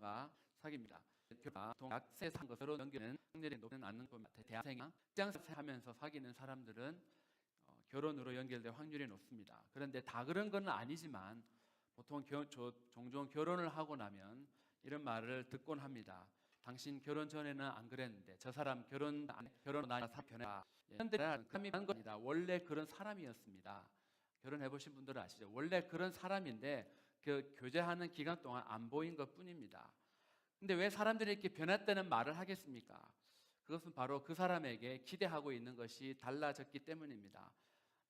여자가 사귀입니다. 보통 약세 산 것으로 연결되는 확률이 높지는 않는 겁니다. 대학생이나 직장생활 하면서 사귀는 사람들은 결혼으로 연결될 확률이 높습니다. 그런데 다 그런 건 아니지만 보통 종종 결혼을 하고 나면 이런 말을 듣곤 합니다. 당신 결혼 전에는 안 그랬는데 저 사람 결혼 나서 변했다. 그런데 그런 겁니다. 원래 그런 사람이었습니다. 결혼해 보신 분들은 아시죠? 원래 그런 사람인데 그 교제하는 기간 동안 안 보인 것 뿐입니다. 근데 왜 사람들이 이렇게 변했다는 말을 하겠습니까? 그것은 바로 그 사람에게 기대하고 있는 것이 달라졌기 때문입니다.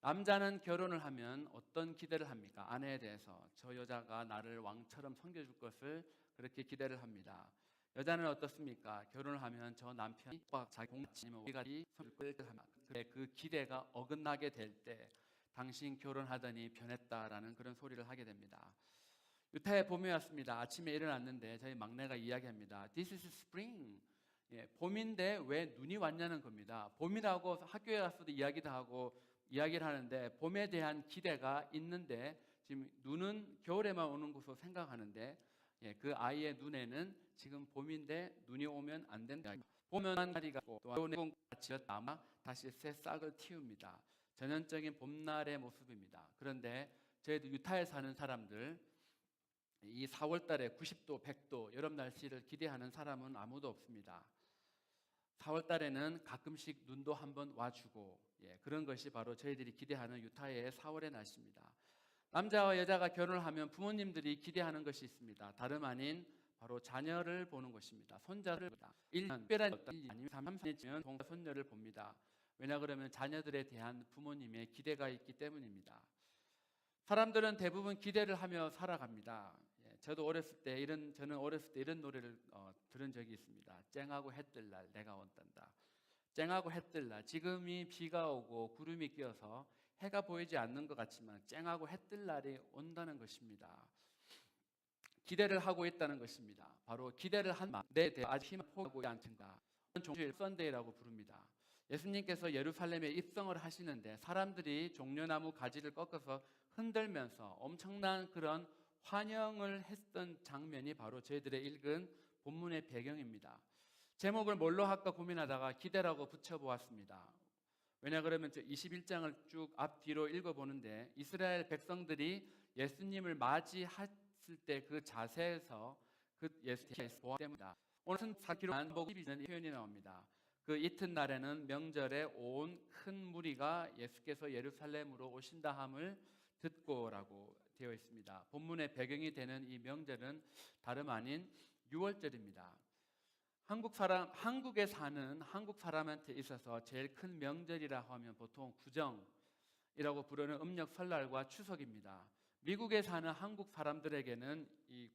남자는 결혼을 하면 어떤 기대를 합니까? 아내에 대해서 저 여자가 나를 왕처럼 섬겨줄 것을 그렇게 기대를 합니다. 여자는 어떻습니까? 결혼을 하면 저 남편이 자기 공치면 우리가 섬길 것을 합니다. 그 기대가 어긋나게 될 때 당신 결혼하더니 변했다라는 그런 소리를 하게 됩니다. 유타에 봄이 왔습니다. 아침에 일어났는데 저희 막내가 이야기합니다. This is spring. 봄인데 왜 눈이 왔냐는 겁니다. 봄이라고 학교에 가서도 이야기도 하고 이야기를 하는데 봄에 대한 기대가 있는데 지금 눈은 겨울에만 오는 것으로 생각하는데 그 아이의 눈에는 지금 봄인데 눈이 오면 안 된다. 봄은 날이가 또 같이 남아 다시 새 싹을 틔웁니다. 전형적인 봄날의 모습입니다. 그런데 저희도 유타에 사는 사람들 이 4월 달에 90도, 100도 여름 날씨를 기대하는 사람은 아무도 없습니다. 4월 달에는 가끔씩 눈도 한번 와주고 그런 것이 바로 저희들이 기대하는 유타의 4월의 날씨입니다. 남자와 여자가 결혼을 하면 부모님들이 기대하는 것이 있습니다. 다름 아닌 바로 자녀를 보는 것입니다. 손자를 봅니다. 1년, 특별한 1년 아니면 3, 4년쯤은 동자 손녀를 봅니다. 왜냐 그러면 자녀들에 대한 부모님의 기대가 있기 때문입니다. 사람들은 대부분 기대를 하며 살아갑니다. 저는 어렸을 때 이런 노래를 들은 적이 있습니다. 쨍하고 해 뜰 날 내가 온단다. 쨍하고 해 뜰 날, 지금이 비가 오고 구름이 끼어서 해가 보이지 않는 것 같지만 쨍하고 해 뜰 날이 온다는 것입니다. 기대를 하고 있다는 것입니다. 바로 기대를 한 내 대해 아직 힘을 포기하지 않는다. 종주일 썬데이라고 부릅니다. 예수님께서 예루살렘에 입성을 하시는데 사람들이 종려나무 가지를 꺾어서 흔들면서 엄청난 그런 환영을 했던 장면이 바로 저희들의 읽은 본문의 배경입니다. 제목을 뭘로 할까 고민하다가 기대라고 붙여보았습니다. 왜냐 그러면 21장을 쭉 앞뒤로 읽어보는데 이스라엘 백성들이 예수님을 맞이했을 때 그 자세에서 그 예수님께서 보았기 때문입니다. 오늘은 4km 보고 12는 표현이 나옵니다. 그 이튿날에는 명절에 온 큰 무리가 예수께서 예루살렘으로 오신다 함을 듣고라고 되어 있습니다. 본문의 배경이 되는 이 명절은 다름 아닌 유월절입니다. 한국에 사는 한국 사람한테 있어서 제일 큰 명절이라 하면 보통 구정이라고 부르는 음력 설날과 추석입니다. 미국에 사는 한국 사람들에게는 이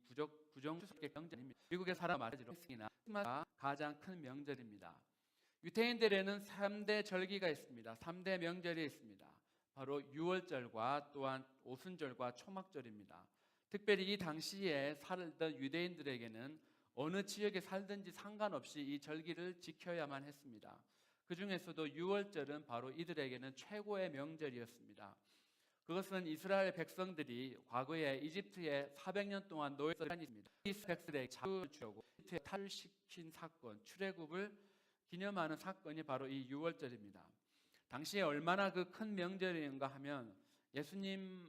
구정 추석의 명절입니다. 미국의 사람 말하지로 크리스마스가 가장 큰 명절입니다. 유대인들에는 3대 절기가 있습니다. 3대 명절이 있습니다. 바로 유월절과 또한 오순절과 초막절입니다. 특별히 이 당시에 살던 유대인들에게는 어느 지역에 살든지 상관없이 이 절기를 지켜야만 했습니다. 그 중에서도 유월절은 바로 이들에게는 최고의 명절이었습니다. 그것은 이스라엘 백성들이 과거에 이집트에 400년 동안 노예서 다녔습니다. 이 백성들의 자유를 주려고 이집트에 탈시킨 사건, 출애굽을 기념하는 사건이 바로 이 유월절입니다. 당시에 얼마나 그 큰 명절인가 하면 예수님이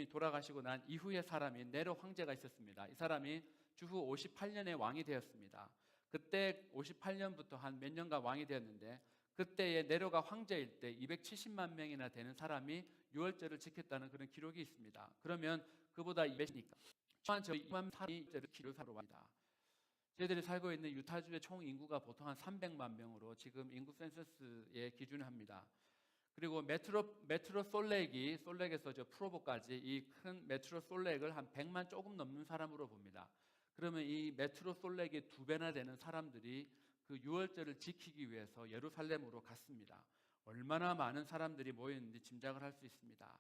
돌아가시고 난 이후의 사람이 네로 황제가 있었습니다. 이 사람이 주후 58년에 왕이 되었습니다. 그때 58년부터 한 몇 년간 왕이 되었는데 그때의 네로가 황제일 때 270만 명이나 되는 사람이 유월절을 지켰다는 그런 기록이 있습니다. 그러면 그보다 200이니까 또한 저 2만 사람이 기록하러 갑니다. 저희들이 살고 있는 유타주의 총 인구가 보통 한 300만 명으로 지금 인구 센서스에 기준합니다. 그리고 메트로 솔렉에서 저 프로보까지 이 큰 메트로 솔렉을 한 100만 조금 넘는 사람으로 봅니다. 그러면 이 메트로 솔렉의 2배나 되는 사람들이 그 유월절을 지키기 위해서 예루살렘으로 갔습니다. 얼마나 많은 사람들이 모였는지 짐작을 할 수 있습니다.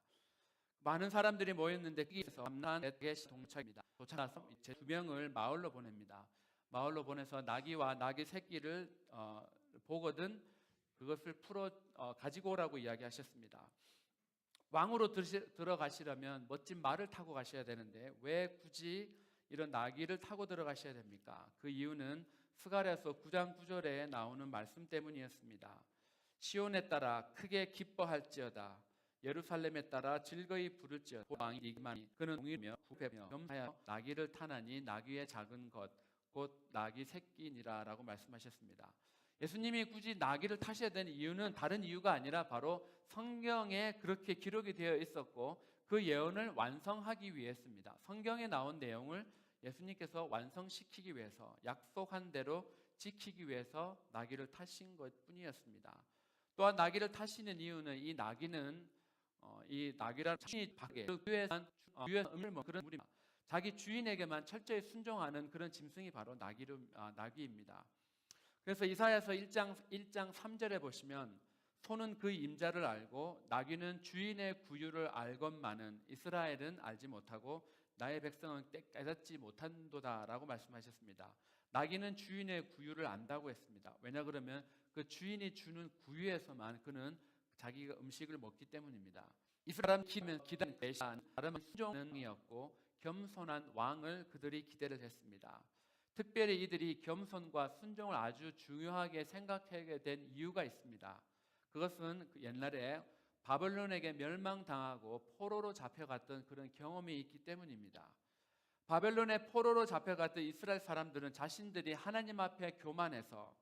많은 사람들이 모였는데 거기에서 베트게시 동차입니다. 도착해서 제 2명을 마을로 보냅니다. 마을로 보내서 나귀와 나귀 새끼를 보거든 그것을 가지고 오라고 이야기하셨습니다. 왕으로 들어가시려면 멋진 말을 타고 가셔야 되는데 왜 굳이 이런 나귀를 타고 들어가셔야 됩니까? 그 이유는 스가랴서 9장 9절에 나오는 말씀 때문이었습니다. 시온에 따라 크게 기뻐할지어다. 예루살렘에 따라 즐거이 부를지어다. 왕이 이기만이 그는 공의며 부패며 겸하여 나귀를 타나니 나귀의 작은 것 곧 나귀 새끼니라라고 말씀하셨습니다. 예수님이 굳이 나귀를 타셔야 되는 이유는 다른 이유가 아니라 바로 성경에 그렇게 기록이 되어 있었고 그 예언을 완성하기 위해서입니다. 성경에 나온 내용을 예수님께서 완성시키기 위해서 약속한 대로 지키기 위해서 나귀를 타신 것뿐이었습니다. 또한 나귀를 타시는 이유는 이 나귀는 이 나귀라는 주인이 밖에 유해한 그런 무리입니다. 자기 주인에게만 철저히 순종하는 그런 짐승이 바로 나귀입니다. 그래서 이사야서 1장 3절에 보시면 소는 그 임자를 알고 나귀는 주인의 구유를 알건만은 이스라엘은 알지 못하고 나의 백성은 깨닫지 못한도다라고 말씀하셨습니다. 나귀는 주인의 구유를 안다고 했습니다. 왜냐 그러면 그 주인이 주는 구유에서만 그는 자기가 음식을 먹기 때문입니다. 이스라엘 기다린 메시아는 다른 순종이었고 겸손한 왕을 그들이 기대를 했습니다. 특별히 이들이 겸손과 순종을 아주 중요하게 생각하게 된 이유가 있습니다. 그것은 옛날에 바벨론에게 멸망당하고 포로로 잡혀갔던 그런 경험이 있기 때문입니다. 바벨론의 포로로 잡혀갔던 이스라엘 사람들은 자신들이 하나님 앞에 교만해서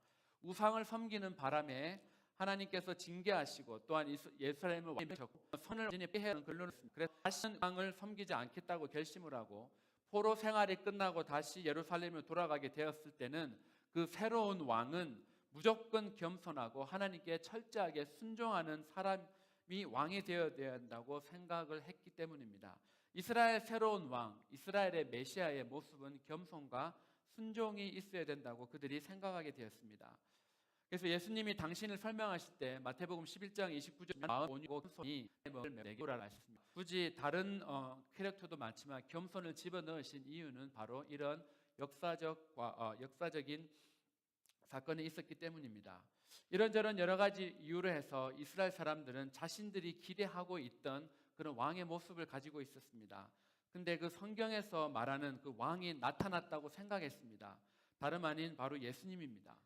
우상을 섬기는 바람에 하나님께서 징계하시고 또한 예루살렘을 완벽하고 선을 피해는 걸러냈습니다. 그래서 다시는 왕을 섬기지 않겠다고 결심을 하고 포로 생활이 끝나고 다시 예루살렘에 돌아가게 되었을 때는 그 새로운 왕은 무조건 겸손하고 하나님께 철저하게 순종하는 사람이 왕이 되어야 된다고 생각을 했기 때문입니다. 이스라엘 새로운 왕, 이스라엘의 메시아의 모습은 겸손과 순종이 있어야 된다고 그들이 생각하게 되었습니다. 그래서 예수님이 당신을 설명하실 때 마태복음 11장 29절 마음이고 겸손이 내게오라 하셨습니다. 굳이 다른 캐릭터도 많지만 겸손을 집어넣으신 이유는 바로 이런 역사적인 사건이 있었기 때문입니다. 이런저런 여러 가지 이유로 해서 이스라엘 사람들은 자신들이 기대하고 있던 그런 왕의 모습을 가지고 있었습니다. 근데 그 성경에서 말하는 그 왕이 나타났다고 생각했습니다. 다름 아닌 바로 예수님입니다.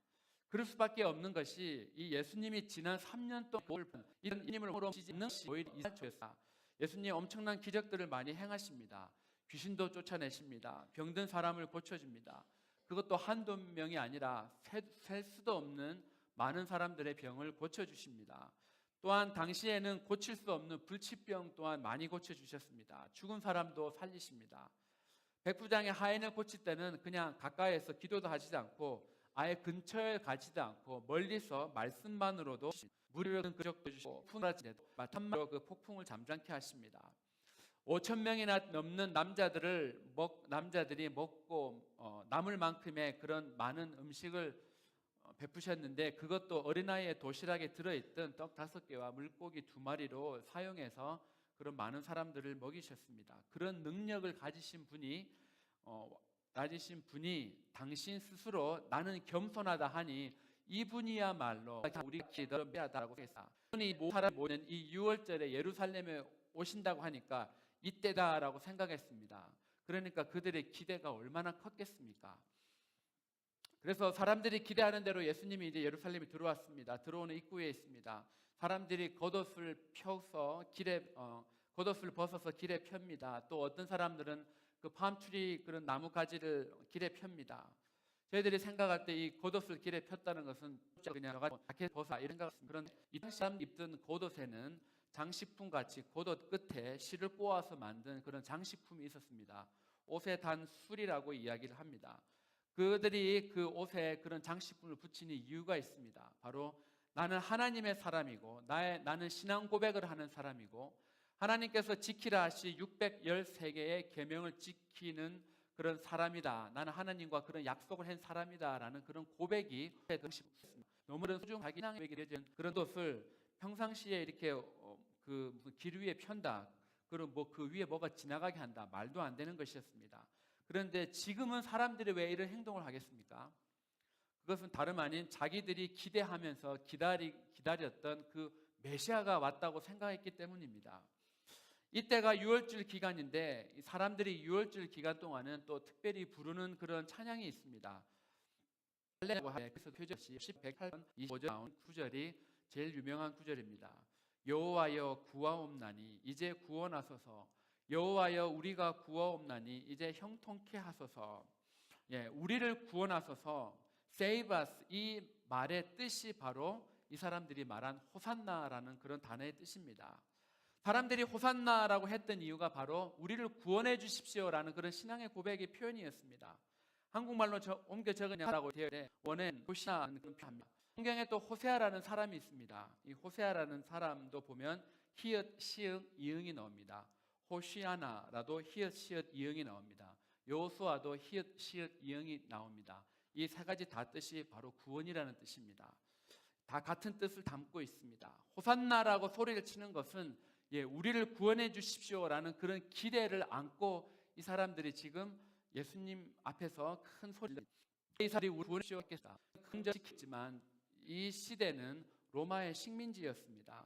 그럴 수밖에 없는 것이 이 예수님이 지난 3년 동안 이런 inim을 모르지 않는 오히려 이스라엘에서 예수님이 엄청난 기적들을 많이 행하십니다. 귀신도 쫓아내십니다. 병든 사람을 고쳐줍니다. 그것도 한두 명이 아니라 셀 수도 없는 많은 사람들의 병을 고쳐주십니다. 또한 당시에는 고칠 수 없는 불치병 또한 많이 고쳐주셨습니다. 죽은 사람도 살리십니다. 백부장의 하인을 고칠 때는 그냥 가까이에서 기도도 하시지 않고 아예 근처에 가지도 않고 멀리서 말씀만으로도 무료로 그적도 주시고 풍라지도 마탄마로 그 폭풍을 잠잠케 하십니다. 5,000명이나 넘는 남자들이 먹고 남을 만큼의 그런 많은 음식을 베푸셨는데 그것도 어린아이의 도시락에 들어있던 떡 5개와 물고기 2마리로 사용해서 그런 많은 사람들을 먹이셨습니다. 그런 능력을 가지신 분이 당신 스스로 나는 겸손하다 하니 이분이야말로 우리가 기도하다라고 했다. 이분이 사람 모는 이 6월절에 예루살렘에 오신다고 하니까 이때다라고 생각했습니다. 그러니까 그들의 기대가 얼마나 컸겠습니까? 그래서 사람들이 기대하는 대로 예수님이 이제 예루살렘에 들어왔습니다. 들어오는 입구에 있습니다. 사람들이 겉옷을 벗어서 길에 펴니다. 또 어떤 사람들은 그 팜트리 그런 나무 가지를 길에 펴니다. 저희들이 생각할 때 이 겉옷을 길에 폈다는 것은 그냥 자켓 벗어 이런 것 같습니다. 그런데 이 당시 사람 입던 겉옷에는 장식품 같이 겉옷 끝에 실을 꼬아서 만든 그런 장식품이 있었습니다. 옷에 단 술이라고 이야기를 합니다. 그들이 그 옷에 그런 장식품을 붙이는 이유가 있습니다. 바로 나는 하나님의 사람이고 나는 신앙 고백을 하는 사람이고 하나님께서 지키라 하시 613개의 계명을 지키는 그런 사람이다. 나는 하나님과 그런 약속을 한 사람이다 라는 그런 고백이 있습니다. 너무나 소중하게 고백이 그런 것을 평상시에 이렇게 길 위에 편다. 그리고 그 위에 뭐가 지나가게 한다. 말도 안 되는 것이었습니다. 그런데 지금은 사람들이 왜 이런 행동을 하겠습니까? 그것은 다름 아닌 자기들이 기대하면서 기다렸던 그 메시아가 왔다고 생각했기 때문입니다. 이때가 유월절 기간인데 사람들이 유월절 기간 동안은 또 특별히 부르는 그런 찬양이 있습니다. 할례라고 해서 표절시 108편 25절 나온 구절이 제일 유명한 구절입니다. 여호와여 구하옵나니 이제 구원하소서. 여호와여 우리가 구하옵나니 이제 형통케 하소서. 우리를 구원하소서. Save us. 이 말의 뜻이 바로 이 사람들이 말한 호산나라는 그런 단어의 뜻입니다. 사람들이 호산나라고 했던 이유가 바로 우리를 구원해 주십시오라는 그런 신앙의 고백의 표현이었습니다. 한국말로 옮겨 적으냐라고 되어 있는데 원은 호시아라는 그런 표현입니다. 성경에 또 호세아라는 사람이 있습니다. 이 호세아라는 사람도 보면 히읗, 시읒, 이응이 나옵니다. 호시아나라도 히읗, 시읒, 이응이 나옵니다. 여호수아도 히읗, 시읒, 이응이 나옵니다. 이 세 가지 다 뜻이 바로 구원이라는 뜻입니다. 다 같은 뜻을 담고 있습니다. 호산나라고 소리를 치는 것은 우리를 구원해 주십시오라는 그런 기대를 안고 이 사람들이 지금 예수님 앞에서 큰 소리를 이 사람이 우리 구원해 주시겠다. 긍정시켰지만 이 시대는 로마의 식민지였습니다.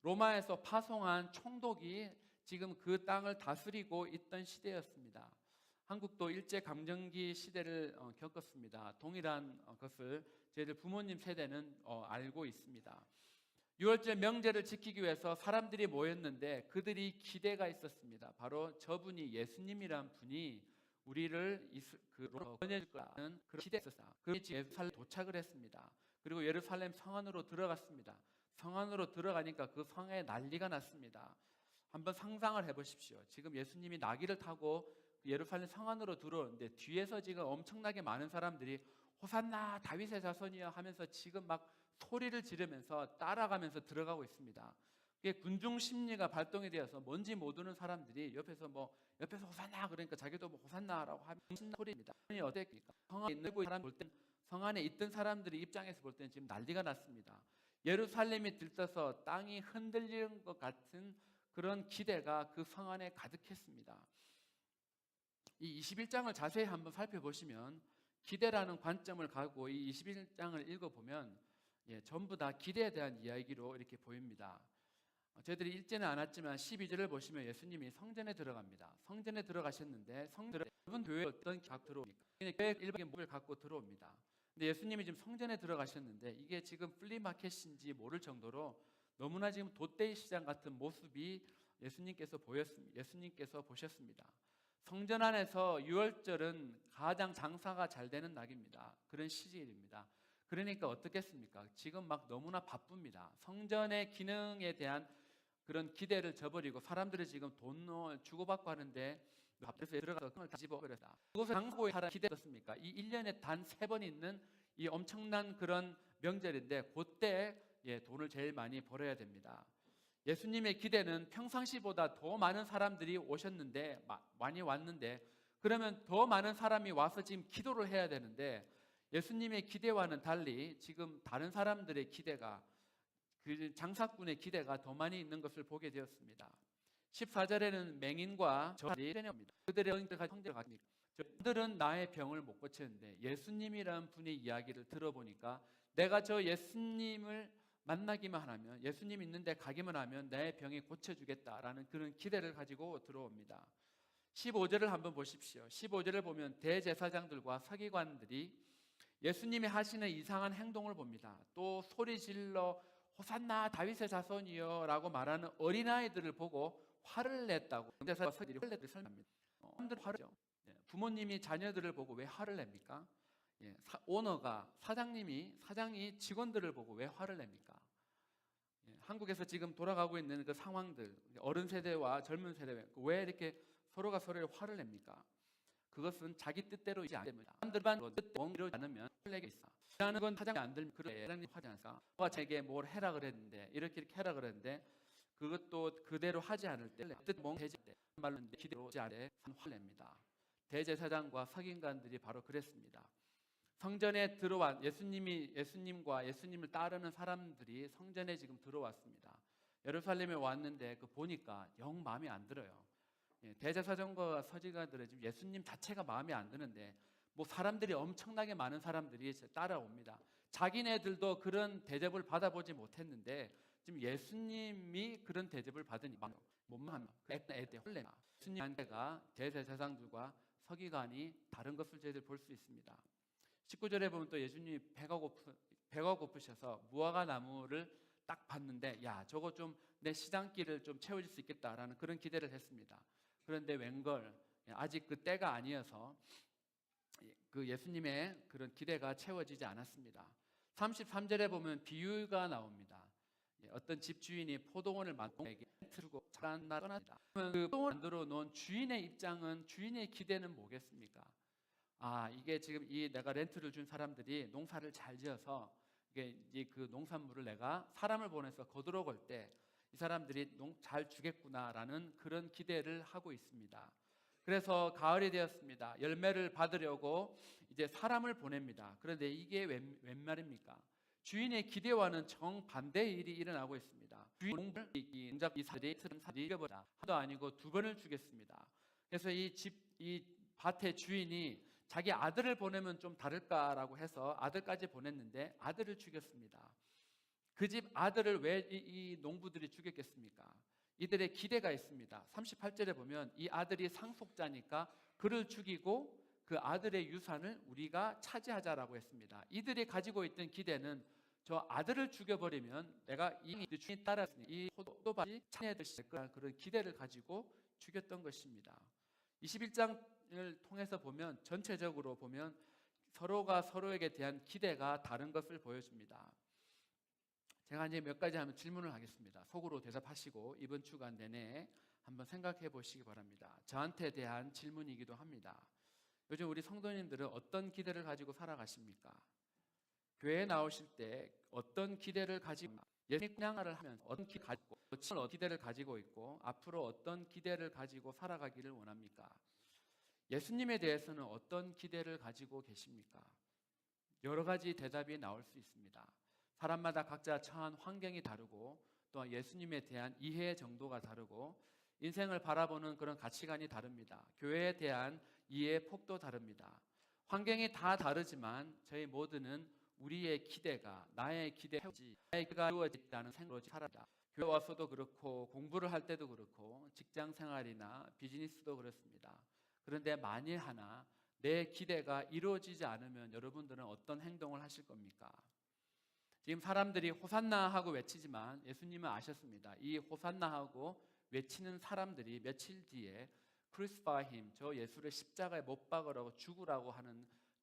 로마에서 파송한 총독이 지금 그 땅을 다스리고 있던 시대였습니다. 한국도 일제강점기 시대를 겪었습니다. 동일한 것을 저희들 부모님 세대는 알고 있습니다. 유월절 명제를 지키기 위해서 사람들이 모였는데 그들이 기대가 있었습니다. 바로 저분이 예수님이란 분이 우리를 구원해줄 거라는 그런 기대가 있었습니다. 그래서 예루살렘에 도착을 했습니다. 그리고 예루살렘 성 안으로 들어갔습니다. 성 안으로 들어가니까 그 성에 난리가 났습니다. 한번 상상을 해보십시오. 지금 예수님이 나귀를 타고 예루살렘 성 안으로 들어오는데 뒤에서 지금 엄청나게 많은 사람들이 호산나 다윗의 자손이여 하면서 지금 막 소리를 지르면서 따라가면서 들어가고 있습니다. 그게 군중 심리가 발동이 되어서 뭔지 모르는 사람들이 옆에서 호산나 그러니까 자기도 호산나라고 하면 소리입니다. 어땠습니까? 성 안에 있는 사람 볼 때, 성 안에 있던 사람들이 입장에서 볼 때는 지금 난리가 났습니다. 예루살렘이 들떠서 땅이 흔들리는 것 같은 그런 기대가 그 성 안에 가득했습니다. 이 21장을 자세히 한번 살펴보시면 기대라는 관점을 가지고 이 21장을 읽어보면 전부 다 기대에 대한 이야기로 이렇게 보입니다. 저희들이 읽지는 않았지만 12절을 보시면 예수님이 성전에 들어갑니다. 성전에 들어가셨는데 성전에 여러분 교회에 어떤 각 들어옵니까? 교회 일반의 목을 갖고 들어옵니다. 근데 예수님이 지금 성전에 들어가셨는데 이게 지금 플리마켓인지 모를 정도로 너무나 지금 돛대이 시장 같은 모습이 예수님께서 보셨습니다. 성전 안에서 유월절은 가장 장사가 잘 되는 날입니다. 그런 시기입니다. 그러니까 어떻겠습니까? 지금 막 너무나 바쁩니다. 성전의 기능에 대한 그런 기대를 저버리고 사람들이 지금 돈을 주고받고 하는데 밥집에 들어가서 콩을 다 집어버렸다. 그것을 장사고의 사람 기대했습니까? 이 1년에 단 3번 있는 이 엄청난 그런 명절인데 그때 돈을 제일 많이 벌어야 됩니다. 예수님의 기대는 평상시보다 더 많은 사람들이 오셨는데 많이 왔는데 그러면 더 많은 사람이 와서 지금 기도를 해야 되는데 예수님의 기대와는 달리 지금 다른 사람들의 기대가 그 장사꾼의 기대가 더 많이 있는 것을 보게 되었습니다. 14절에는 맹인과 저들이 옵니다. 그들의 형제가 같습니까? 저들은 나의 병을 못 고치는데 예수님이라는 분의 이야기를 들어보니까 내가 저 예수님을 만나기만 하면 예수님 있는데 가기만 하면 내 병이 고쳐주겠다라는 그런 기대를 가지고 들어옵니다. 15절을 한번 보십시오. 15절을 보면 대제사장들과 서기관들이 예수님이 하시는 이상한 행동을 봅니다. 또 소리 질러 호산나 다윗의 자손이여 라고 말하는 어린아이들을 보고 화를 냈다고 대제사장들이 화를 냈다고 설명합니다. 사람들 화를 내죠. 부모님이 자녀들을 보고 왜 화를 냅니까? 오너가 사장이 직원들을 보고 왜 화를 냅니까? 한국에서 지금 돌아가고 있는 그 상황들, 어른 세대와 젊은 세대 왜 이렇게 서로가 서로에 화를 냅니까? 그것은 자기 뜻대로 이지 않습니다. 사람들만 뜻대로 않으면 화를 내게 있어. 라는 건 사장이 안 들면 그래 사장님 화지 않을까? 누가 제게 뭘 해라 그랬는데 이렇게 해라 그랬는데 그것도 그대로 하지 않을 때 뜻 되지 때 말로 기대로 하지 않을 때 화를 냅니다. 대제사장과 서기관들이 바로 그랬습니다. 성전에 들어와 예수님과 예수님을 따르는 사람들이 성전에 지금 들어왔습니다. 예루살렘에 왔는데 보니까 영 마음에 안 들어요. 대제사장과 서기관들은 지금 예수님 자체가 마음에 안 드는데 사람들이 엄청나게 많은 사람들이 따라옵니다. 자기네들도 그런 대접을 받아보지 못했는데 지금 예수님이 그런 대접을 받으니 못만 애때 홀레나 예수님한테가 대제사장들과 서기관이 다른 것을 저희들 볼 수 있습니다. 19절에 보면 또 예수님이 배가 고프셔서 무화과 나무를 딱 봤는데 야 저거 좀 내 시장길을 좀 채워줄 수 있겠다라는 그런 기대를 했습니다. 그런데 웬걸 아직 그 때가 아니어서 그 예수님의 그런 기대가 채워지지 않았습니다. 33절에 보면 비유가 나옵니다. 어떤 집 주인이 포도원을 만들고 주고 잠깐 떠납니다. 그 포도원 만들어 놓은 주인의 입장은 주인의 기대는 뭐겠습니까? 이게 지금 내가 렌트를 준 사람들이 농사를 잘 지어서 이게 그 농산물을 내가 사람을 보내서 거두러 올 때 이 사람들이 잘 주겠구나라는 그런 기대를 하고 있습니다. 그래서 가을이 되었습니다. 열매를 받으려고 이제 사람을 보냅니다. 그런데 이게 웬 말입니까? 주인의 기대와는 정반대의 일이 일어나고 있습니다. 주인을 이 사람들이 죽여버리자 하도 아니고 2번을 죽였습니다. 그래서 이 밭의 주인이 자기 아들을 보내면 좀 다를까라고 해서 아들까지 보냈는데 아들을 죽였습니다. 그 집 아들을 왜 이 농부들이 죽였겠습니까? 이들의 기대가 있습니다. 38절에 보면 이 아들이 상속자니까 그를 죽이고 그 아들의 유산을 우리가 차지하자라고 했습니다. 이들이 가지고 있던 기대는 저 아들을 죽여버리면 내가 이 주인이 따랐으니 이 포도밭이 차내될 거라는 그런 기대를 가지고 죽였던 것입니다. 21장을 통해서 보면 전체적으로 보면 서로가 서로에게 대한 기대가 다른 것을 보여줍니다. 제가 이제 몇 가지 하면 질문을 하겠습니다. 속으로 대답하시고 이번 주간 내내 한번 생각해 보시기 바랍니다. 저한테 대한 질문이기도 합니다. 요즘 우리 성도님들은 어떤 기대를 가지고 살아가십니까? 교회에 나오실 때 어떤 기대를 가지고 예수님 찬양을 하면서 어떤 기대를 가지고 있고 앞으로 어떤 기대를 가지고 살아가기를 원합니까? 예수님에 대해서는 어떤 기대를 가지고 계십니까? 여러 가지 대답이 나올 수 있습니다. 사람마다 각자 처한 환경이 다르고 또 예수님에 대한 이해 정도가 다르고 인생을 바라보는 그런 가치관이 다릅니다. 교회에 대한 이해의 폭도 다릅니다. 환경이 다 다르지만 저희 모두는 우리의 기대가 나의 기대가 이루어진다는 생각으로 살아갑니다. 교회 와서도 그렇고 공부를 할 때도 그렇고 직장 생활이나 비즈니스도 그렇습니다. 그런데 만일 하나 내 기대가 이루어지지 않으면 여러분들은 어떤 행동을 하실 겁니까? 지금 사람들이 호산나 하고 외치지만 예수님은 아셨습니다. 이 호산나 하고 외치는 사람들이 며칠 뒤에 crucify him, 저 예수를 십자가에 못 박으라고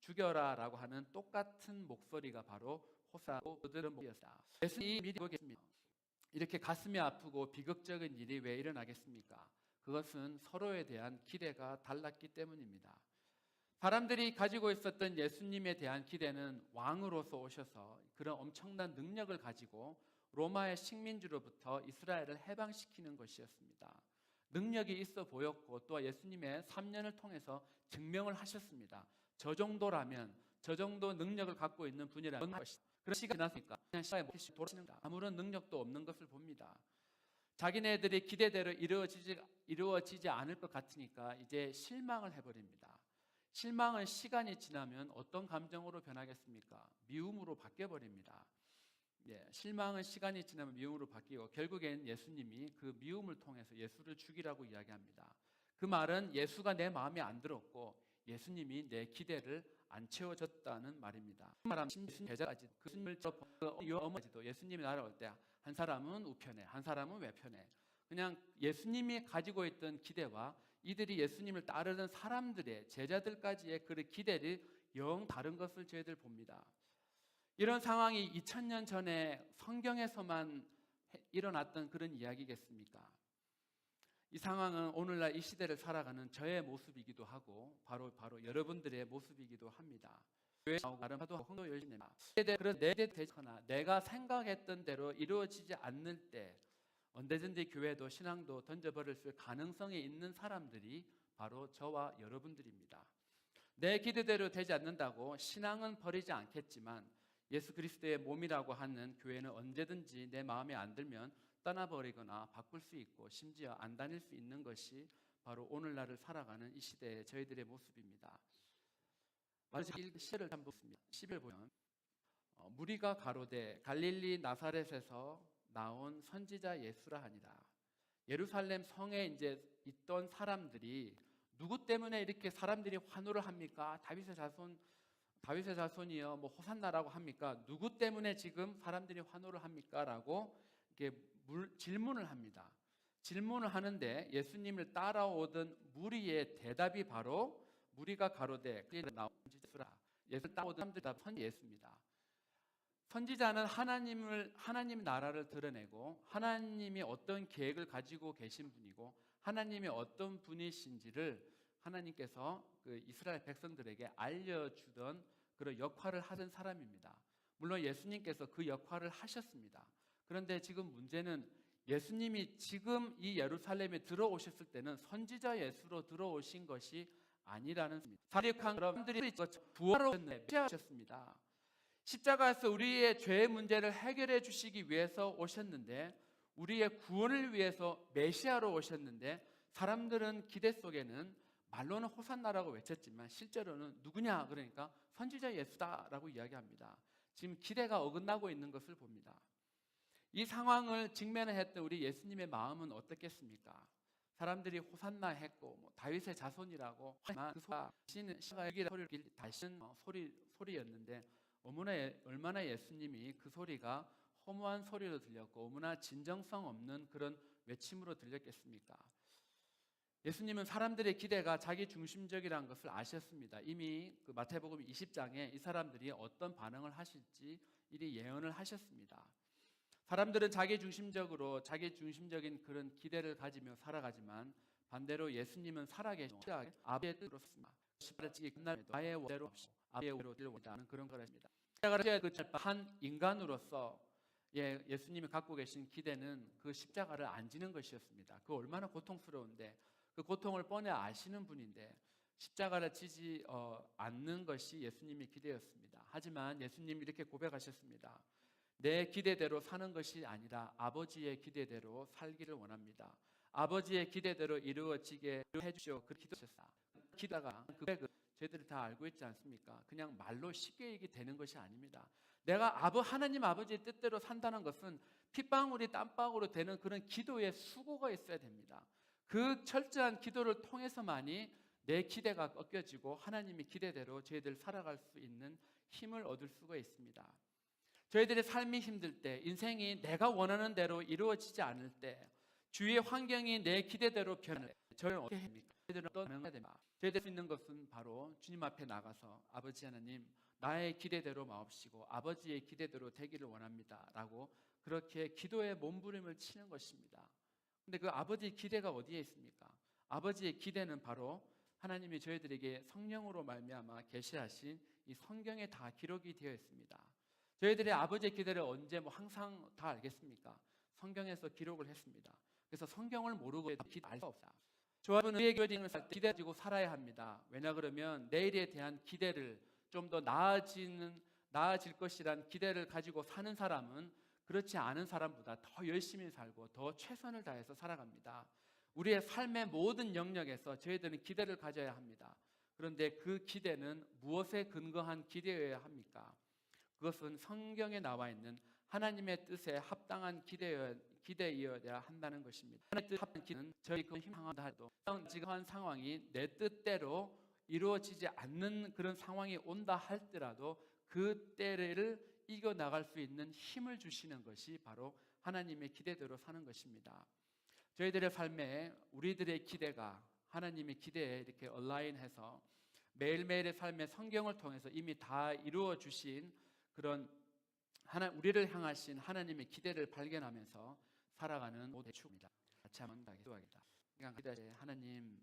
죽여라라고 하는 똑같은 목소리가 바로 호산나고 그들은 목소리였다. 예수님이 미리 보겠습니다. 이렇게 가슴이 아프고 비극적인 일이 왜 일어나겠습니까? 그것은 서로에 대한 기대가 달랐기 때문입니다. 사람들이 가지고 있었던 예수님에 대한 기대는 왕으로서 오셔서 그런 엄청난 능력을 가지고 로마의 식민지로부터 이스라엘을 해방시키는 것이었습니다. 능력이 있어 보였고 또 예수님의 3년을 통해서 증명을 하셨습니다. 저 정도라면 저 정도 능력을 갖고 있는 분이라는 것이다. 그런 시간이 지났으니까 그냥 시간에 돌아가시는 아무런 능력도 없는 것을 봅니다. 자기네들의 기대대로 이루어지지 않을 것 같으니까 이제 실망을 해버립니다. 실망은 시간이 지나면 어떤 감정으로 변하겠습니까? 미움으로 바뀌어버립니다. 실망은 시간이 지나면 미움으로 바뀌고 결국엔 예수님이 그 미움을 통해서 예수를 죽이라고 이야기합니다. 그 말은 예수가 내 마음에 안 들었고 예수님이 내 기대를 안 채워줬다는 말입니다. 그 말은 제자까지 그 어머니도 예수님이 날아올 때 한 사람은 우편에 한 사람은 외편에 그냥 예수님이 가지고 있던 기대와 이들이 예수님을 따르는 사람들의 제자들까지의 그 기대를 영 다른 것을 저희들 봅니다. 이런 상황이 2000년 전에 성경에서만 일어났던 그런 이야기겠습니까? 이 상황은 오늘날 이 시대를 살아가는 저의 모습이기도 하고 바로 여러분들의 모습이기도 합니다. 교회에 나오고 나름대로 헌도 열심히 냅니다. 그런 내 대처나 내가 생각했던 대로 이루어지지 않을 때 언제든지 교회도 신앙도 던져버릴 수 가능성이 있는 사람들이 바로 저와 여러분들입니다. 내 기대대로 되지 않는다고 신앙은 버리지 않겠지만 예수 그리스도의 몸이라고 하는 교회는 언제든지 내 마음에 안 들면 떠나버리거나 바꿀 수 있고 심지어 안 다닐 수 있는 것이 바로 오늘날을 살아가는 이 시대의 저희들의 모습입니다. 마지막 10절을 한번 보겠습니다. 10절 보면 무리가 가로되 갈릴리 나사렛에서 나온 선지자 예수라 하니라. 예루살렘 성에 이제 있던 사람들이 누구 때문에 이렇게 사람들이 환호를 합니까? 다윗의 자손이여 뭐 호산나라고 합니까? 누구 때문에 지금 사람들이 환호를 합니까? 라고 이렇게 질문을 합니다. 질문을 하는데 예수님을 따라오던 무리의 대답이 바로 무리가 가로되 그에 나온 선지자라. 예수를 따라오던 사람들이 다 선지 예수입니다. 선지자는 하나님 나라를 드러내고 하나님이 어떤 계획을 가지고 계신 분이고 하나님이 어떤 분이신지를 하나님께서 그 이스라엘 백성들에게 알려주던 그런 역할을 하던 사람입니다. 물론 예수님께서 그 역할을 하셨습니다. 그런데 지금 문제는 예수님이 지금 이 예루살렘에 들어오셨을 때는 선지자 예수로 들어오신 것이 아니라는 겁니다. 사람들이 부활로 오셨습니다. 십자가에서 우리의 죄의 문제를 해결해 주시기 위해서 오셨는데 우리의 구원을 위해서 메시아로 오셨는데 사람들은 기대 속에는 말로는 호산나라고 외쳤지만 실제로는 누구냐 그러니까 선지자 예수다라고 이야기합니다. 지금 기대가 어긋나고 있는 것을 봅니다. 이 상황을 직면했던 우리 예수님의 마음은 어떻겠습니까? 사람들이 호산나 했고 뭐 다윗의 자손이라고 그 소리를 다시는 소리였는데 얼마나 예수님이 그 소리가 허무한 소리로 들렸고 얼마나 진정성 없는 그런 외침으로 들렸겠습니까? 예수님은 사람들의 기대가 자기 중심적이라는 것을 아셨습니다. 이미 그 마태복음 20장에 이 사람들이 어떤 반응을 하실지 이리 예언을 하셨습니다. 사람들은 자기 중심적인 그런 기대를 가지며 살아가지만 반대로 예수님은 살아계신 아버지의 뜻으로 습니다. 나의 원대로 없이 아버지의 원대로 원하는 그런 거랍니다. 한 인간으로서 예수님이 갖고 계신 기대는 그 십자가를 안 지는 것이었습니다. 그 얼마나 고통스러운데 그 고통을 뻔히 아시는 분인데 십자가를 지지 않는 것이 예수님의 기대였습니다. 하지만 예수님이 이렇게 고백하셨습니다. 내 기대대로 사는 것이 아니라 아버지의 기대대로 살기를 원합니다. 아버지의 기대대로 이루어지게 해주시오. 그렇게 기도하셨다. 기다가 그 고백을 저희들이 다 알고 있지 않습니까? 그냥 말로 쉽게 얘기되는 것이 아닙니다. 내가 하나님 아버지의 뜻대로 산다는 것은 핏방울이 땀방울로 되는 그런 기도의 수고가 있어야 됩니다. 그 철저한 기도를 통해서만이 내 기대가 꺾여지고 하나님의 기대대로 저희들 살아갈 수 있는 힘을 얻을 수가 있습니다. 저희들의 삶이 힘들 때, 인생이 내가 원하는 대로 이루어지지 않을 때, 주위의 환경이 내 기대대로 변할 때 저희는 어떻게 합니까? 저희들은 떠나야 됩니다. 저희들 수 있는 것은 바로 주님 앞에 나가서 아버지 하나님 나의 기대대로 마옵시고 아버지의 기대대로 되기를 원합니다 라고 그렇게 기도의 몸부림을 치는 것입니다. 근데 그 아버지의 기대가 어디에 있습니까? 아버지의 기대는 바로 하나님이 저희들에게 성령으로 말미암아 계시하신 이 성경에 다 기록이 되어 있습니다. 저희들의 아버지의 기대를 언제 항상 다 알겠습니까? 성경에서 기록을 했습니다. 그래서 성경을 모르고 알 수 없다. 저와는 우리의 교회를 살 때 기대 가지고 살아야 합니다. 왜냐 그러면 내일에 대한 기대를 좀 더 나아질 것이란 기대를 가지고 사는 사람은 그렇지 않은 사람보다 더 열심히 살고 더 최선을 다해서 살아갑니다. 우리의 삶의 모든 영역에서 저희들은 기대를 가져야 합니다. 그런데 그 기대는 무엇에 근거한 기대여야 합니까? 그것은 성경에 나와 있는 하나님의 뜻에 합당한 기대이어야 한다는 것입니다. 하나님의 뜻에 합당한 기대는 저희 그 힘상하다 해도 지금 한 상황이 내 뜻대로 이루어지지 않는 그런 상황이 온다 할지라도 그 때를 이겨나갈 수 있는 힘을 주시는 것이 바로 하나님의 기대대로 사는 것입니다. 저희들의 삶에 우리들의 기대가 하나님의 기대에 이렇게 얼라인해서 매일매일의 삶의 성경을 통해서 이미 다 이루어 주신 그런 우리를 향하신 하나님의 기대를 발견하면서 살아가는 모두의 축입니다. 같이 한번 기도하겠습니다. 하나님